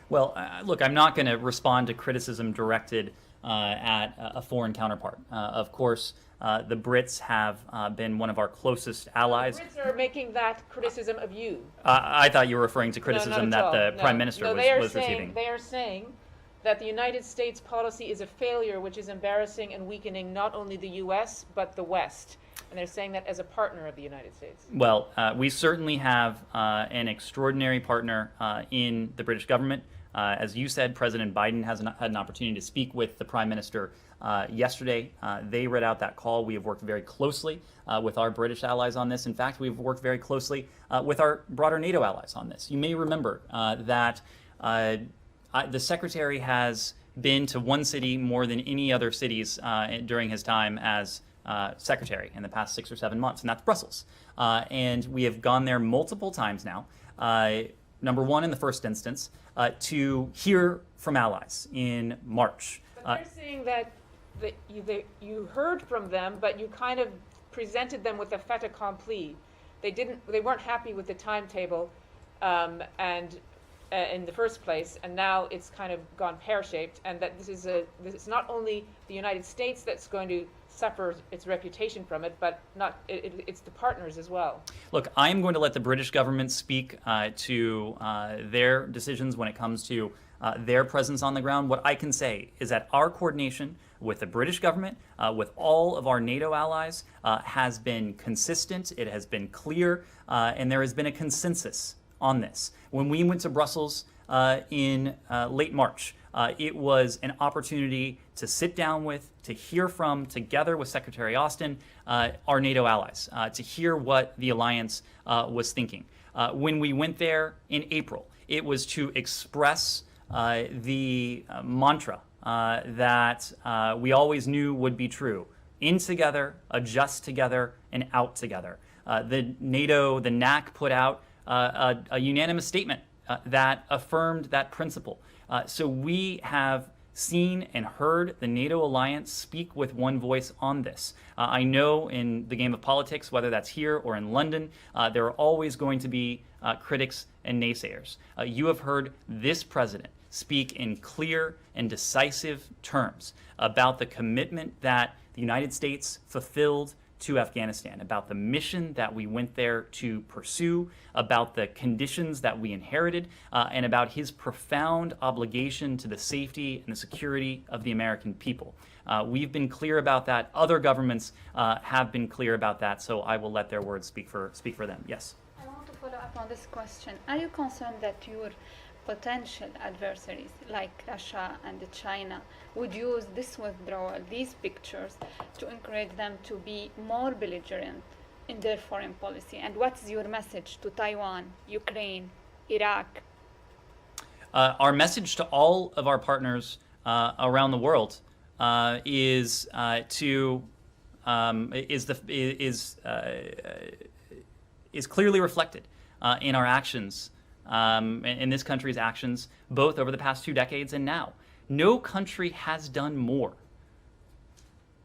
Well, look, I'm not going to respond to criticism directed at a foreign counterpart. Of course, the Brits have been one of our closest allies. The Brits are making that criticism of you. I thought you were referring to criticism not at that all. the Prime Minister was receiving. They are saying that the United States policy is a failure, which is embarrassing and weakening not only the U.S., but the West. And they're saying that as a partner of the United States. Well, we certainly have an extraordinary partner in the British government. As you said, President Biden has had an opportunity to speak with the Prime Minister yesterday. They read out that call. We have worked very closely with our British allies on this. In fact, we've worked very closely with our broader NATO allies on this. You may remember that the Secretary has been to one city more than any other cities during his time as Secretary in the past 6 or 7 months, and that's Brussels. And we have gone there multiple times now. Number one, in the first instance, to hear from allies in March. But they're saying that you heard from them, but you kind of presented them with a fait accompli. They weren't happy with the timetable, and in the first place, and now it's kind of gone pear-shaped, and that this is not only the United States that's going to suffer its reputation from it, but it's the partners as well. Look, I am going to let the British government speak to their decisions when it comes to their presence on the ground. What I can say is that our coordination with the British government, with all of our NATO allies, has been consistent, it has been clear, and there has been a consensus on this. When we went to Brussels in late March, it was an opportunity to sit down with, to hear from, together with Secretary Austin, our NATO allies, to hear what the alliance was thinking. When we went there in April, it was to express the mantra that we always knew would be true. In together, adjust together, and out together. The NAC put out a unanimous statement that affirmed that principle. So we have seen and heard the NATO alliance speak with one voice on this. I know in the game of politics, whether that's here or in London, there are always going to be critics and naysayers. You have heard this president speak in clear and decisive terms about the commitment that the United States fulfilled to Afghanistan, about the mission that we went there to pursue, about the conditions that we inherited, and about his profound obligation to the safety and the security of the American people. We've been clear about that. Other governments have been clear about that, so I will let their words speak for them. Yes? I want to follow up on this question. Are you concerned that your potential adversaries like Russia and China would use this withdrawal, these pictures, to encourage them to be more belligerent in their foreign policy? And what's your message to Taiwan, Ukraine, Iraq? Our message to all of our partners around the world is clearly reflected in our actions. In this country's actions, both over the past 2 decades and now. No country has done more.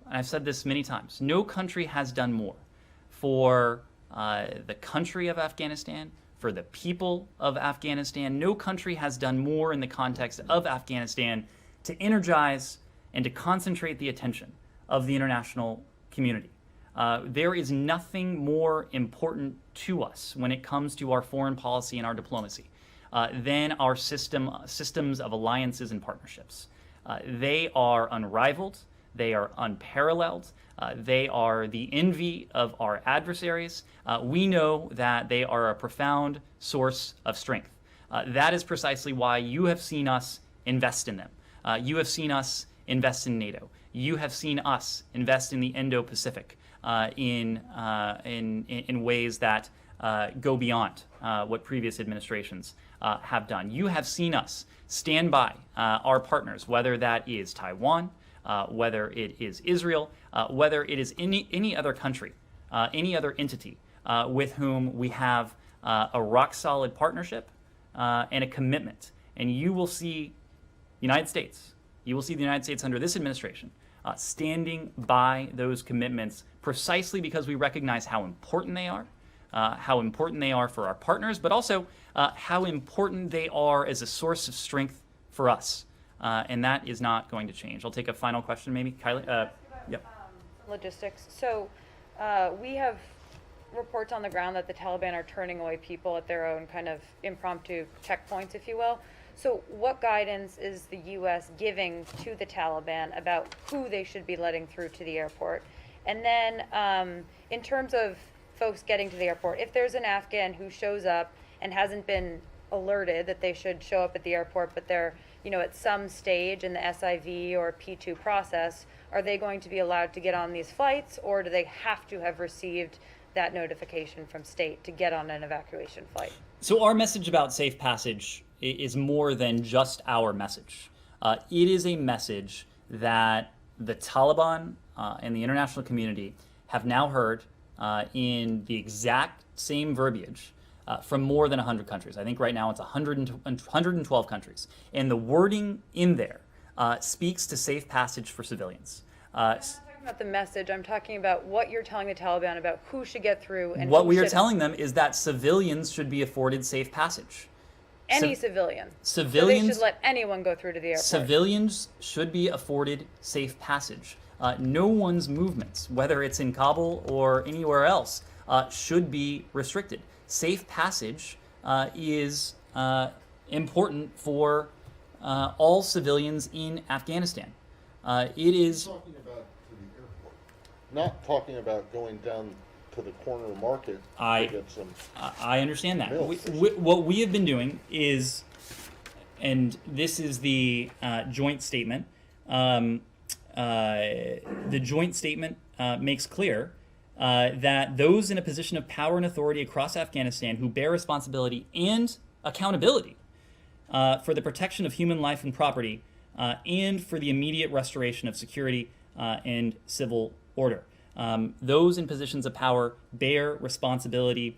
And I've said this many times. No country has done more for the country of Afghanistan, for the people of Afghanistan. No country has done more in the context of Afghanistan to energize and to concentrate the attention of the international community. There is nothing more important to us when it comes to our foreign policy and our diplomacy than our systems of alliances and partnerships. They are unrivaled, they are unparalleled, they are the envy of our adversaries. We know that they are a profound source of strength. That is precisely why you have seen us invest in them. You have seen us invest in NATO. You have seen us invest in the Indo-Pacific. In ways that go beyond what previous administrations have done. You have seen us stand by our partners, whether that is Taiwan, whether it is Israel, whether it is any other country, any other entity with whom we have a rock-solid partnership, and a commitment. And you will see the United States, under this administration standing by those commitments precisely because we recognize how important they are, for our partners, but also how important they are as a source of strength for us. And that is not going to change. I'll take a final question, maybe. Kylie? Yep. Logistics. So we have reports on the ground that the Taliban are turning away people at their own kind of impromptu checkpoints, if you will. So what guidance is the U.S. giving to the Taliban about who they should be letting through to the airport? And then in terms of folks getting to the airport, if there's an Afghan who shows up and hasn't been alerted that they should show up at the airport, but they're at some stage in the SIV or P2 process, are they going to be allowed to get on these flights, or do they have to have received that notification from state to get on an evacuation flight? So our message about safe passage is more than just our message. It is a message that the Taliban and the international community have now heard in the exact same verbiage from more than 100 countries. I think right now it's 112 countries. And the wording in there speaks to safe passage for civilians. I'm not talking about the message. I'm talking about what you're telling the Taliban about who should get through and what who we are shouldn't. telling them is that civilians should be afforded safe passage. Any civilian. Civilians. So they should let anyone go through to the airport. Civilians should be afforded safe passage. No one's movements, whether it's in Kabul or anywhere else, should be restricted. Safe passage is important for all civilians in Afghanistan. It is. Talking about to the airport, not talking about going down to the corner market to get some. I understand that. milk. What we have been doing is, and this is the joint statement. The joint statement makes clear that those in a position of power and authority across Afghanistan who bear responsibility and accountability for the protection of human life and property and for the immediate restoration of security and civil order. Those in positions of power bear responsibility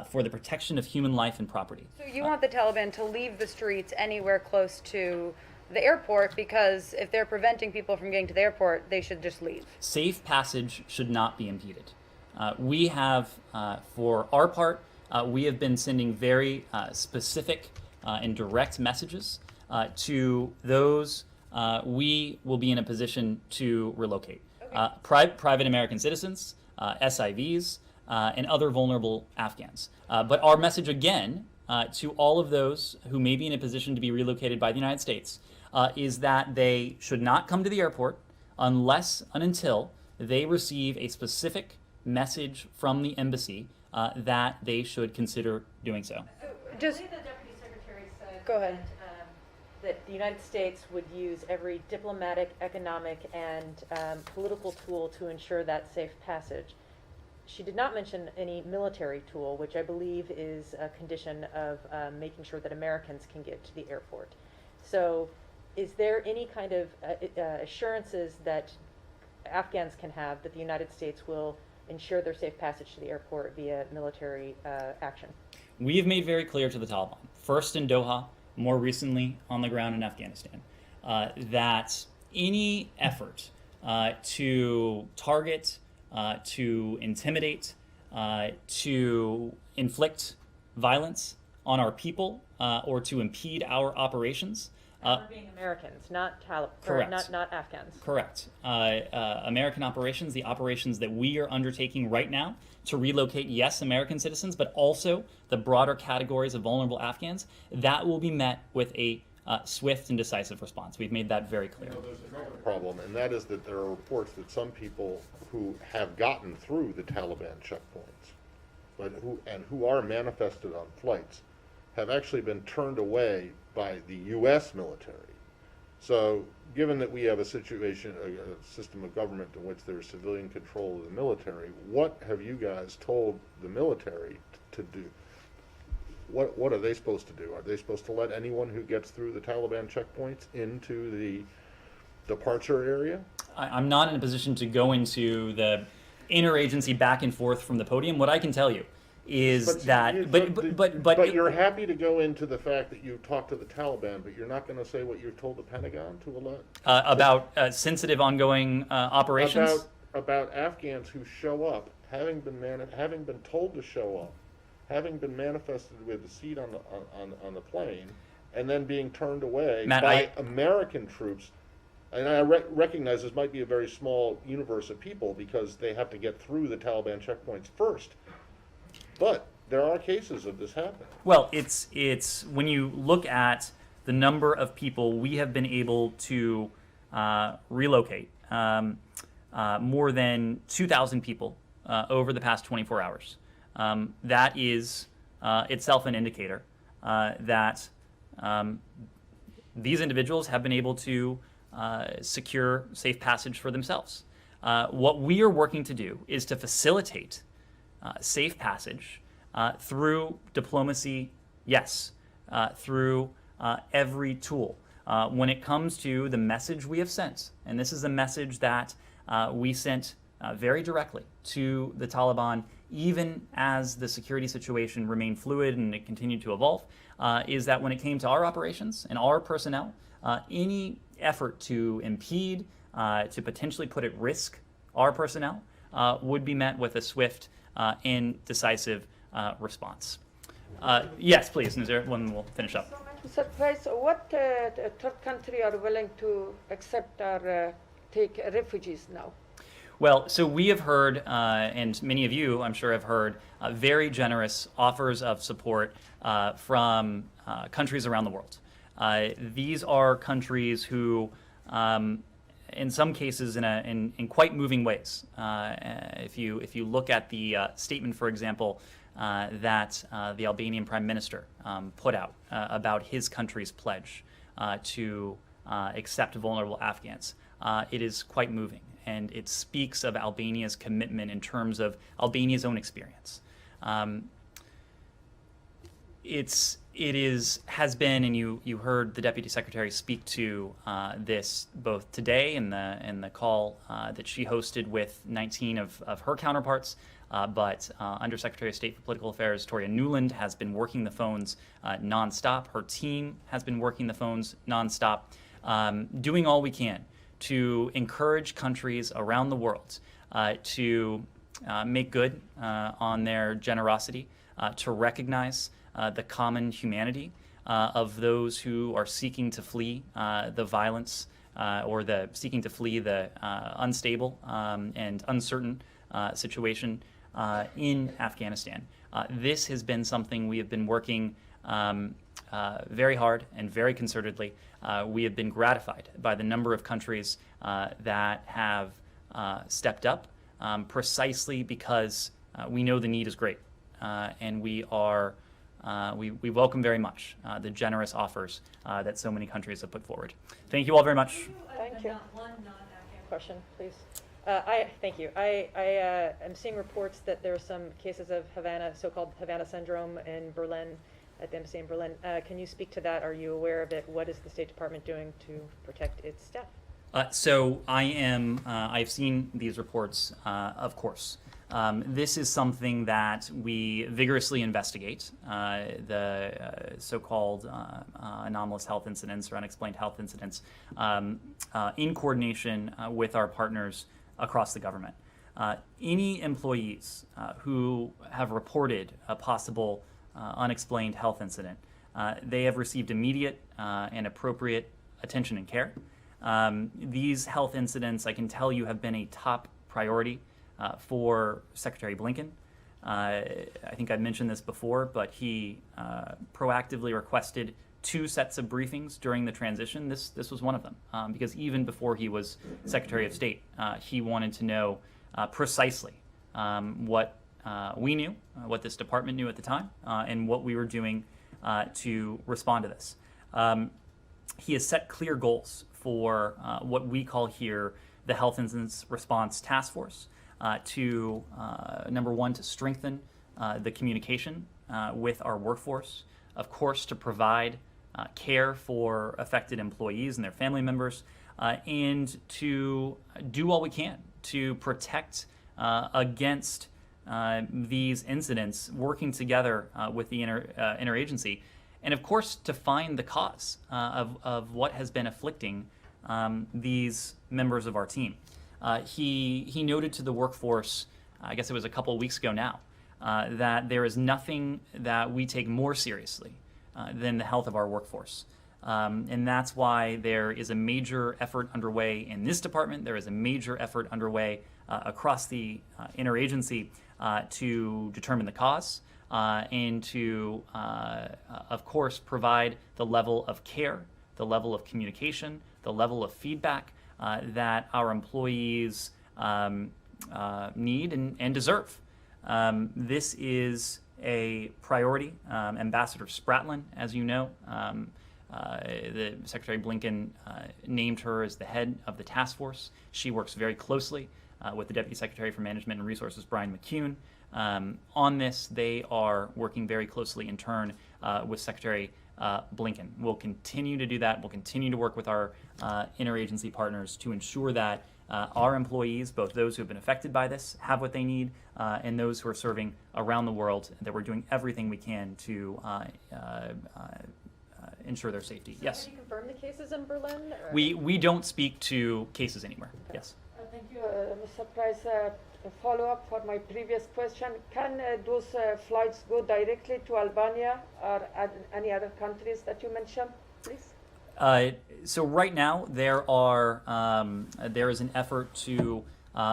for the protection of human life and property. So you want the Taliban to leave the streets anywhere close to the airport, because if they're preventing people from getting to the airport, they should just leave. Safe passage should not be impeded. We have, for our part, we have been sending very specific and direct messages to those we will be in a position to relocate. Private American citizens, SIVs, and other vulnerable Afghans. But our message again to all of those who may be in a position to be relocated by the United States is that they should not come to the airport unless and until they receive a specific message from the embassy that they should consider doing so. Just the Deputy Secretary said Go ahead. that the United States would use every diplomatic, economic, and political tool to ensure that safe passage. She did not mention any military tool, which I believe is a condition of making sure that Americans can get to the airport. So is there any kind of assurances that Afghans can have that the United States will ensure their safe passage to the airport via military action? We have made very clear to the Taliban, first in Doha, more recently on the ground in Afghanistan, that any effort to target, to intimidate, to inflict violence on our people, or to impede our operations. We're being Americans, not Correct. not Afghans. Correct. American operations, the operations that we are undertaking right now to relocate, yes, American citizens, but also the broader categories of vulnerable Afghans, that will be met with a swift and decisive response. We've made that very clear. There's another problem, and that is that there are reports that some people who have gotten through the Taliban checkpoints, but who are manifested on flights, have actually been turned away by the U.S. military. So, given that we have a situation, a system of government in which there is civilian control of the military, what have you guys told the military to do? What are they supposed to do? Are they supposed to let anyone who gets through the Taliban checkpoints into the departure area? I'm not in a position to go into the interagency back and forth from the podium. What I can tell you is that, but you're happy to go into the fact that you talked to the Taliban, but you're not going to say what you told the Pentagon to allow about sensitive ongoing operations. About Afghans who show up, having been told to show up, having been manifested with a seat on the plane, and then being turned away Matt, by American troops. And I recognize this might be a very small universe of people because they have to get through the Taliban checkpoints first. But there are cases of this happening. Well, it's when you look at the number of people we have been able to relocate, more than 2,000 people over the past 24 hours. That is itself an indicator that these individuals have been able to secure safe passage for themselves. What we are working to do is to facilitate safe passage through diplomacy, yes, through every tool. When it comes to the message we have sent, and this is a message that we sent very directly to the Taliban, even as the security situation remained fluid and it continued to evolve, is that when it came to our operations and our personnel, any effort to impede, to potentially put at risk our personnel, would be met with a swift and decisive response. Yes, please, and is there one we'll finish up? Surprise, what third country are willing to accept or take refugees now? Well, so we have heard, and many of you, I'm sure, have heard very generous offers of support from countries around the world. These are countries who, in some cases, in quite moving ways. If you look at the statement, for example, that the Albanian Prime Minister put out about his country's pledge to accept vulnerable Afghans, it is quite moving. And it speaks of Albania's commitment in terms of Albania's own experience. Has been, and you heard the Deputy Secretary speak to this both today in the call that she hosted with 19 of her counterparts, but Undersecretary of State for Political Affairs Toria Nuland has been working the phones nonstop. Her team has been working the phones nonstop, doing all we can to encourage countries around the world to make good on their generosity, to recognize the common humanity of those who are seeking to flee the violence or seeking to flee the unstable and uncertain situation in Afghanistan. This has been something we have been working very hard and very concertedly. We have been gratified by the number of countries that have stepped up precisely because we know the need is great. And we welcome very much the generous offers that so many countries have put forward. Thank you all very much. Thank you. One non-Afghan question, please. Thank you. I am seeing reports that there are some cases of so-called Havana syndrome in Berlin, at the embassy in Berlin. Can you speak to that? Are you aware of it? What is the State Department doing to protect its staff? So I've seen these reports, of course. This is something that we vigorously investigate, the so-called anomalous health incidents or unexplained health incidents, in coordination with our partners across the government. Any employees who have reported a possible unexplained health incident, they have received immediate and appropriate attention and care. These health incidents, I can tell you, have been a top priority for Secretary Blinken. I think I've mentioned this before, but he proactively requested 2 sets of briefings during the transition. This was one of them, because even before he was Secretary of State, he wanted to know precisely what we knew, what this department knew at the time, and what we were doing to respond to this. He has set clear goals for what we call here the Health Incidents Response Task Force, to, number one, to strengthen the communication with our workforce, of course, to provide care for affected employees and their family members, and to do all we can to protect against these incidents, working together with the interagency, and of course to find the cause of what has been afflicting these members of our team. He noted to the workforce, I guess it was a couple of weeks ago now, that there is nothing that we take more seriously than the health of our workforce. And that's why there is a major effort underway in this department. There is a major effort underway across the interagency to determine the cause and to, of course, provide the level of care, the level of communication, the level of feedback that our employees need and deserve. This is a priority. Ambassador Spratlin, as you know, the Secretary Blinken named her as the head of the task force. She works very closely with the Deputy Secretary for Management and Resources, Brian McCune. On this, they are working very closely in turn with Secretary Blinken. We'll continue to do that. We'll continue to work with our interagency partners to ensure that our employees, both those who have been affected by this, have what they need, and those who are serving around the world, that we're doing everything we can to ensure their safety. So Yes. Have you confirmed the cases in Berlin? Or? We don't speak to cases anywhere. Okay. Yes. Thank you, Mr. Price. A follow-up for my previous question. Can those flights go directly to Albania or any other countries that you mentioned, please? So right now there is an effort to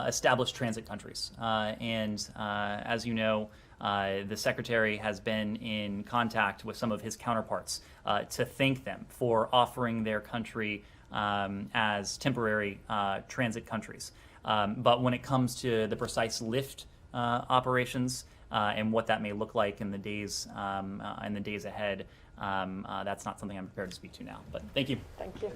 establish transit countries, and as you know, the Secretary has been in contact with some of his counterparts to thank them for offering their country as temporary transit countries. But when it comes to the precise lift operations and what that may look like in the days ahead, that's not something I'm prepared to speak to now. But thank you. Thank you.